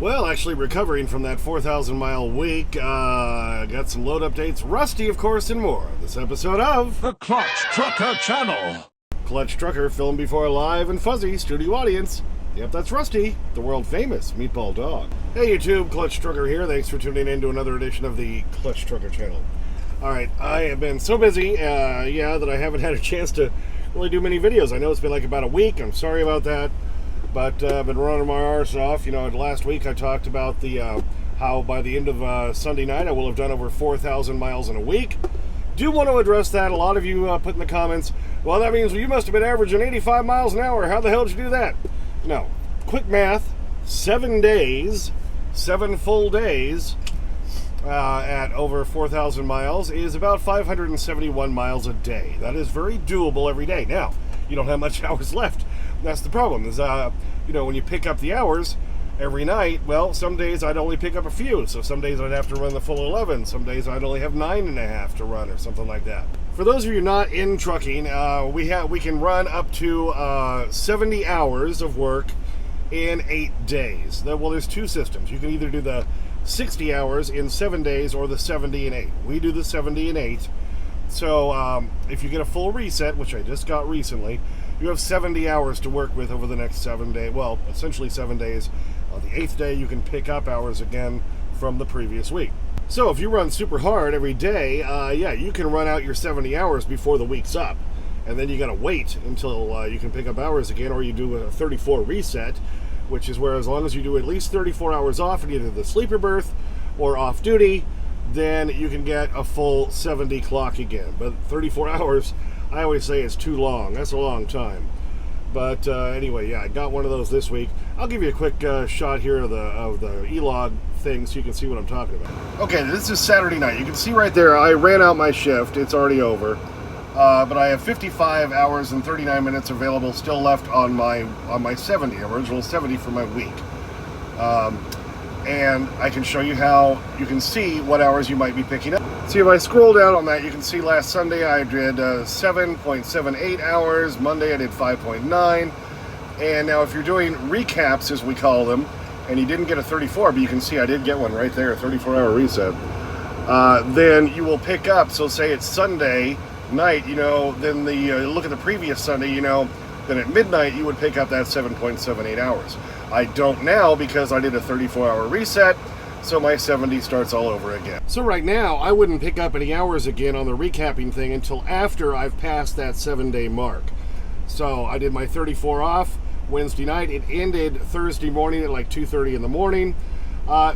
Well, actually recovering from that 4,000 mile week, got some load updates, Rusty, of course, and more. This episode of The Clutch Trucker Channel. Clutch Trucker, filmed before a live and fuzzy studio audience. Yep, that's Rusty, the world famous meatball dog. Hey YouTube, Clutch Trucker here. Thanks for tuning in to another edition of the Clutch Trucker Channel. Alright, I have been so busy, that I haven't had a chance to really do many videos. I know it's been like about a week. I'm sorry about that. But I've been running my arse off. You know, last week I talked about the how by the end of Sunday night I will have done over 4,000 miles in a week. Do want to address that. A lot of you put in the comments, well, that means you must have been averaging 85 miles an hour. How the hell did you do that? No. Quick math, 7 days, 7 full days at over 4,000 miles is about 571 miles a day. That is very doable every day. Now, you don't have much hours left. That's the problem is, when you pick up the hours every night, well, some days I'd only pick up a few. So some days I'd have to run the full 11. Some days I'd only have 9.5 to run or something like that. For those of you not in trucking, we can run up to 70 hours of work in 8 days. Well, there's two systems. You can either do the 60 hours in 7 days or the 70 in 8. We do the 70 in 8. So if you get a full reset, which I just got recently, you have 70 hours to work with over the next 7 days. Well, essentially 7 days. On the 8th day, you can pick up hours again from the previous week. So if you run super hard every day, you can run out your 70 hours before the week's up. And then you got to wait until you can pick up hours again, or you do a 34 reset, which is where as long as you do at least 34 hours off in either the sleeper berth or off duty, then you can get a full 70 clock again. But 34 hours, I always say it's too long. That's a long time. But anyway, I got one of those this week. I'll give you a quick shot here of the E-log thing so you can see what I'm talking about. Okay, this is Saturday night. You can see right there, I ran out my shift. It's already over. But I have 55 hours and 39 minutes available still left on my 70, original 70 for my week. And I can show you how you can see what hours you might be picking up. See, if I scroll down on that, you can see last Sunday I did 7.78 hours, Monday I did 5.9, and now if you're doing recaps, as we call them, and you didn't get a 34, but you can see I did get one right there, a 34-hour reset, then you will pick up, so say it's Sunday night, then look at the previous Sunday, then at midnight you would pick up that 7.78 hours. I don't now because I did a 34-hour reset, so my 70 starts all over again. So right now, I wouldn't pick up any hours again on the recapping thing until after I've passed that 7-day mark. So I did my 34 off Wednesday night. It ended Thursday morning at like 2:30 in the morning.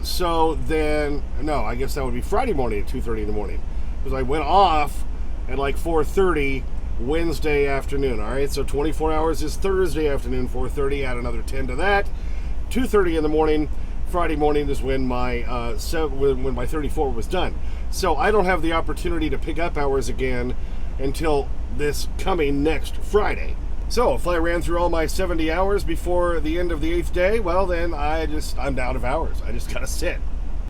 So then, no, I guess that would be Friday morning at 2:30 in the morning. Because I went off at like 4:30 Wednesday afternoon. All right, so 24 hours is Thursday afternoon, 4:30. Add another 10 to that. 2:30 in the morning. Friday morning is when my when my 34 was done. So I don't have the opportunity to pick up hours again until this coming next Friday. So if I ran through all my 70 hours before the end of the 8th day, well then I'm out of hours. I just gotta sit.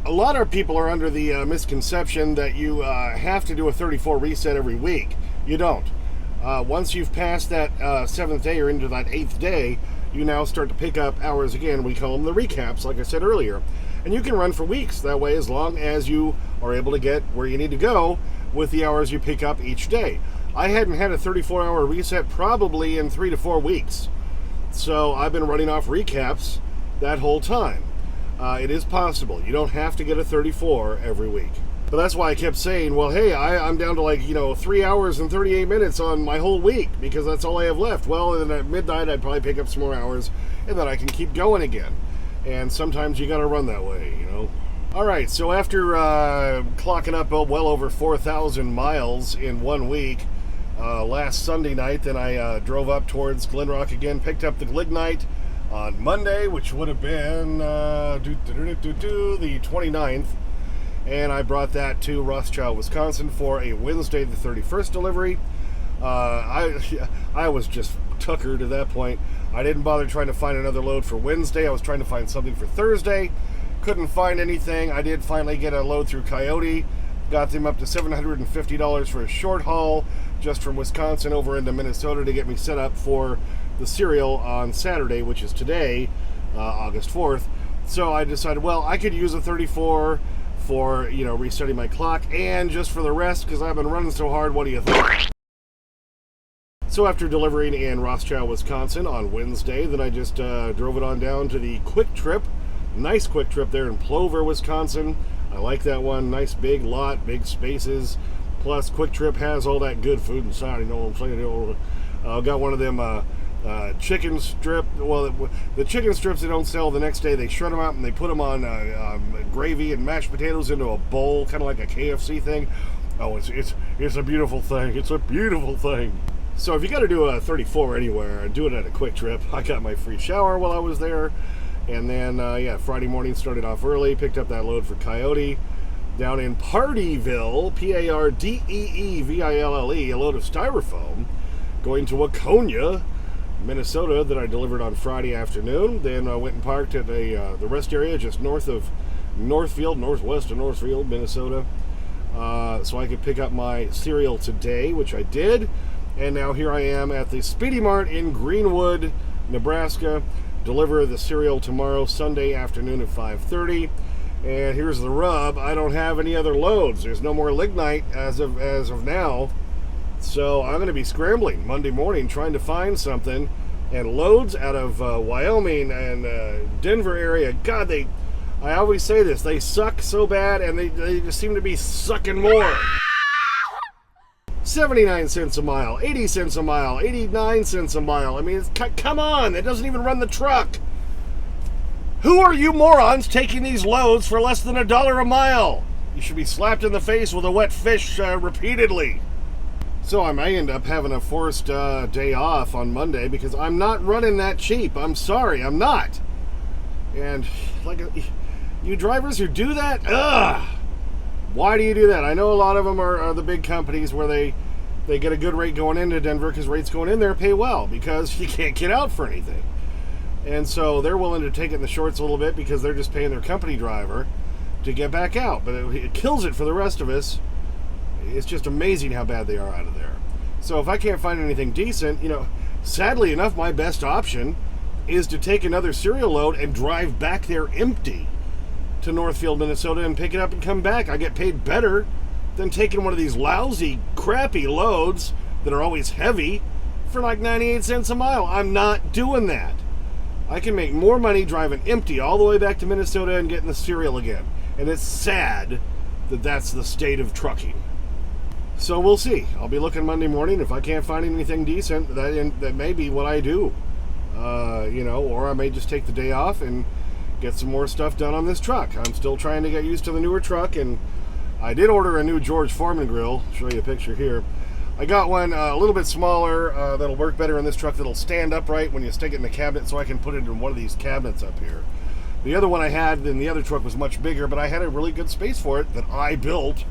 A lot of people are under the misconception that you have to do a 34 reset every week. You don't. Once you've passed that 7th day or into that 8th day, you now start to pick up hours again. We call them the recaps, like I said earlier. And you can run for weeks that way as long as you are able to get where you need to go with the hours you pick up each day. I hadn't had a 34-hour reset probably in 3 to 4 weeks. So I've been running off recaps that whole time. It is possible. You don't have to get a 34 every week. But that's why I kept saying, well, hey, I'm down to like, 3 hours and 38 minutes on my whole week because that's all I have left. Well, then at midnight, I'd probably pick up some more hours and then I can keep going again. And sometimes you got to run that way, All right, so after clocking up well over 4,000 miles in 1 week, last Sunday night, then I drove up towards Glenrock again, picked up the Lignite on Monday, which would have been the 29th. And I brought that to Rothschild, Wisconsin for a Wednesday the 31st delivery. I was just tuckered at that point. I didn't bother trying to find another load for Wednesday. I was trying to find something for Thursday. Couldn't find anything. I did finally get a load through Coyote. Got them up to $750 for a short haul just from Wisconsin over into Minnesota to get me set up for the cereal on Saturday, which is today, August 4th. So I decided, well, I could use a 34 for, resetting my clock and just for the rest because I've been running so hard. What do you think? So after delivering in Rothschild, Wisconsin on Wednesday, then I just drove it on down to the Quick Trip. Nice Quick Trip there in Plover, Wisconsin. I like that one. Nice big lot, big spaces. Plus, Quick Trip has all that good food inside. You know what I'm saying? Got one of them chicken strip. Well, the chicken strips they don't sell the next day. They shred them out and they put them on gravy and mashed potatoes into a bowl, kind of like a KFC thing. Oh, it's a beautiful thing. It's a beautiful thing. So if you got to do a 34 anywhere, do it at a Quick Trip. I got my free shower while I was there. And then, Friday morning started off early, picked up that load for Coyote. Down in Pardeeville, Pardeeville, a load of styrofoam. Going to Waconia, Minnesota, that I delivered on Friday afternoon. Then I went and parked at the rest area just north of northwest of Northfield, Minnesota. So I could pick up my cereal today, which I did. And now here I am at the Speedy Mart in Greenwood, Nebraska. Deliver the cereal tomorrow, Sunday afternoon at 5:30. And here's the rub: I don't have any other loads. There's no more lignite as of now. So I'm going to be scrambling Monday morning trying to find something. And loads out of Wyoming and Denver area. God, I always say this. They suck so bad, and they just seem to be sucking more. 79 cents a mile, 80 cents a mile, 89 cents a mile. I mean, come on, it doesn't even run the truck. Who are you morons taking these loads for less than $1 a mile? You should be slapped in the face with a wet fish repeatedly. So I may end up having a forced day off on Monday because I'm not running that cheap. I'm sorry, I'm not. And you drivers who do that, why do you do that? I know a lot of them are the big companies where they get a good rate going into Denver because rates going in there pay well because you can't get out for anything. And so they're willing to take it in the shorts a little bit because they're just paying their company driver to get back out. But it kills it for the rest of us. It's just amazing how bad they are out of there. So if I can't find anything decent, sadly enough, my best option is to take another cereal load and drive back there empty to Northfield, Minnesota and pick it up and come back. I get paid better than taking one of these lousy, crappy loads that are always heavy for like 98 cents a mile. I'm not doing that. I can make more money driving empty all the way back to Minnesota and getting the cereal again. And it's sad that that's the state of trucking. So we'll see. I'll be looking Monday morning. If I can't find anything decent, that may be what I do. Or I may just take the day off and get some more stuff done on this truck. I'm still trying to get used to the newer truck, and I did order a new George Foreman grill. I'll show you a picture here. I got one a little bit smaller that'll work better in this truck, that'll stand upright when you stick it in the cabinet, so I can put it in one of these cabinets up here. The other one I had in the other truck was much bigger, but I had a really good space for it that I built.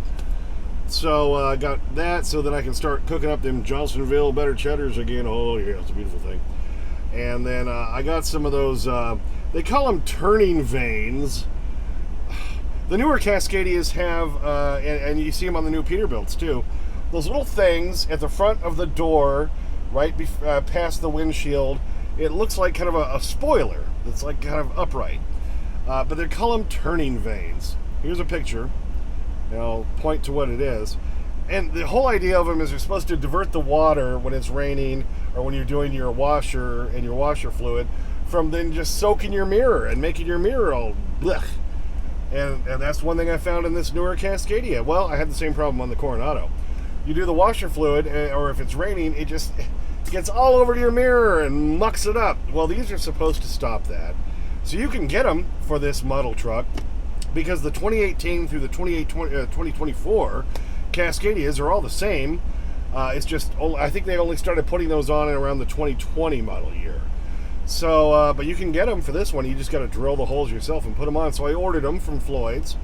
So I got that so that I can start cooking up them Johnsonville better cheddars again. Oh yeah, it's a beautiful thing. And then I got some of those, they call them turning vanes. The newer Cascadias have, and you see them on the new Peterbilts too, those little things at the front of the door, right past the windshield. It looks like kind of a spoiler that's like kind of upright. But they call them turning vanes. Here's a picture, and I'll point to what it is. And the whole idea of them is you're supposed to divert the water when it's raining or when you're doing your washer and your washer fluid from then just soaking your mirror and making your mirror all blech. And that's one thing I found in this newer Cascadia. Well, I had the same problem on the Coronado. You do the washer fluid, or if it's raining, it just gets all over your mirror and mucks it up. Well, these are supposed to stop that. So you can get them for this model truck because the 2018 through the 2024 Cascadias are all the same. It's just, I think they only started putting those on around the 2020 model year. So, but you can get them for this one. You just got to drill the holes yourself and put them on. So I ordered them from Floyd's.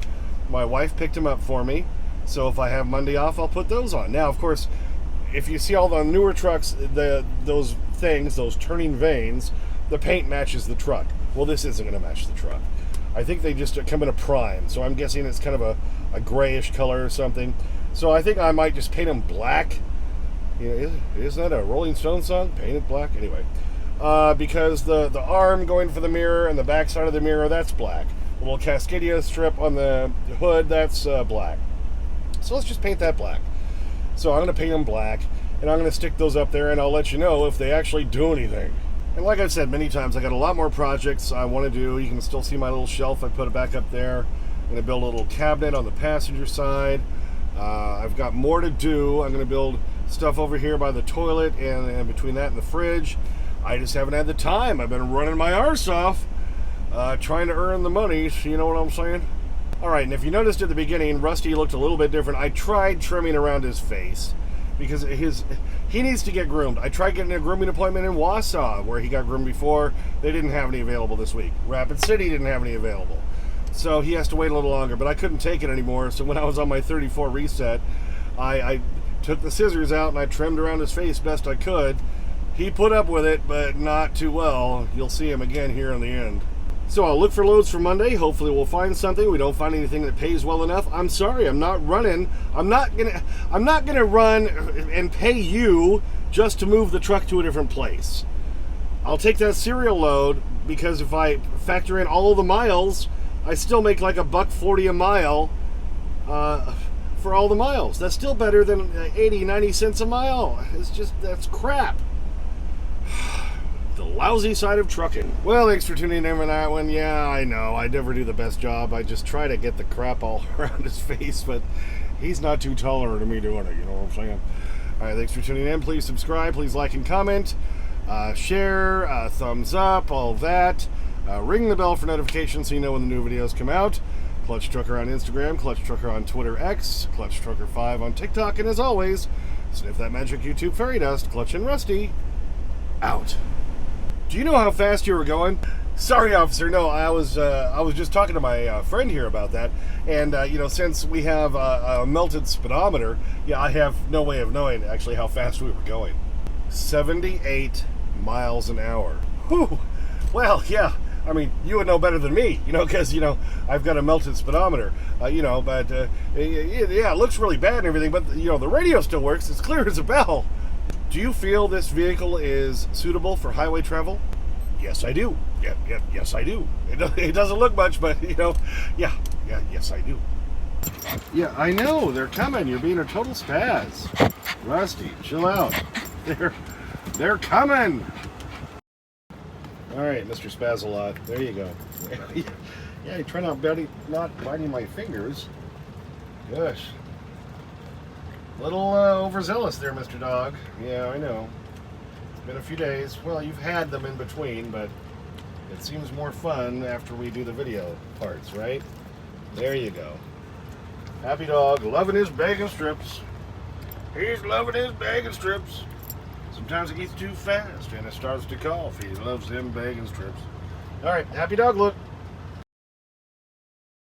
My wife picked them up for me. So if I have Monday off, I'll put those on. Now, of course, if you see all the newer trucks, those turning vanes, the paint matches the truck. Well, this isn't going to match the truck. I think they just come in a prime. So I'm guessing it's kind of a grayish color or something. So I think I might just paint them black. Isn't that a Rolling Stones song? Paint it black? Anyway. because the arm going for the mirror and the back side of the mirror, that's black. The little Cascadia strip on the hood, that's black. So let's just paint that black. So I'm going to paint them black, and I'm going to stick those up there, and I'll let you know if they actually do anything. And like I've said many times, I got a lot more projects I want to do. You can still see my little shelf. I put it back up there. I'm going to build a little cabinet on the passenger side. I've got more to do. I'm going to build stuff over here by the toilet and between that and the fridge. I just haven't had the time. I've been running my arse off trying to earn the money, so you know what I'm saying? Alright, and if you noticed at the beginning, Rusty looked a little bit different. I tried trimming around his face because he needs to get groomed. I tried getting a grooming appointment in Wausau where he got groomed before. They didn't have any available this week. Rapid City didn't have any available. So he has to wait a little longer, but I couldn't take it anymore. So when I was on my 34 reset, I took the scissors out and I trimmed around his face best I could. He put up with it, but not too well. You'll see him again here in the end. So I'll look for loads for Monday. Hopefully we'll find something. We don't find anything that pays well enough. I'm sorry, I'm not running. I'm not gonna run and pay you just to move the truck to a different place. I'll take that serial load because if I factor in all the miles, I still make like $1.40 a mile for all the miles. That's still better than 80, 90 cents a mile. That's crap. The lousy side of trucking. Well, thanks for tuning in for that one. Yeah, I know. I never do the best job. I just try to get the crap all around his face, but he's not too tolerant of me doing it. You know what I'm saying? All right, thanks for tuning in. Please subscribe. Please like and comment. Share. Thumbs up. All that. Ring the bell for notifications so you know when the new videos come out. Clutch Trucker on Instagram. Clutch Trucker on Twitter X. Clutch Trucker 5 on TikTok. And as always, sniff that magic YouTube fairy dust. Clutch and Rusty. Out. Do you know how fast you were going? Sorry, officer. No, I was just talking to my friend here about that, and you know, since we have a melted speedometer, yeah, I have no way of knowing actually how fast we were going. 78 miles an hour. Whew. Well, yeah. I mean, you would know better than me, you know, because, you know, I've got a melted speedometer, you know, but yeah, it looks really bad and everything, but, you know, the radio still works. It's clear as a bell. Do you feel this vehicle is suitable for highway travel? Yes, I do. Yes, I do. It doesn't look much, but, you know, yes, I do. Yeah, I know. They're coming. You're being a total spaz. Rusty, chill out. They're coming. All right, Mr. Spaz-a-lot. There you go. Yeah, you try not biting my fingers. Gosh. Little overzealous there, Mr. Dog. Yeah, I know. It's been a few days. Well, you've had them in between, but it seems more fun after we do the video parts, right? There you go. Happy dog, loving his bacon strips. He's loving his bacon strips. Sometimes it gets too fast and it starts to cough. He loves them bacon strips. All right, happy dog look.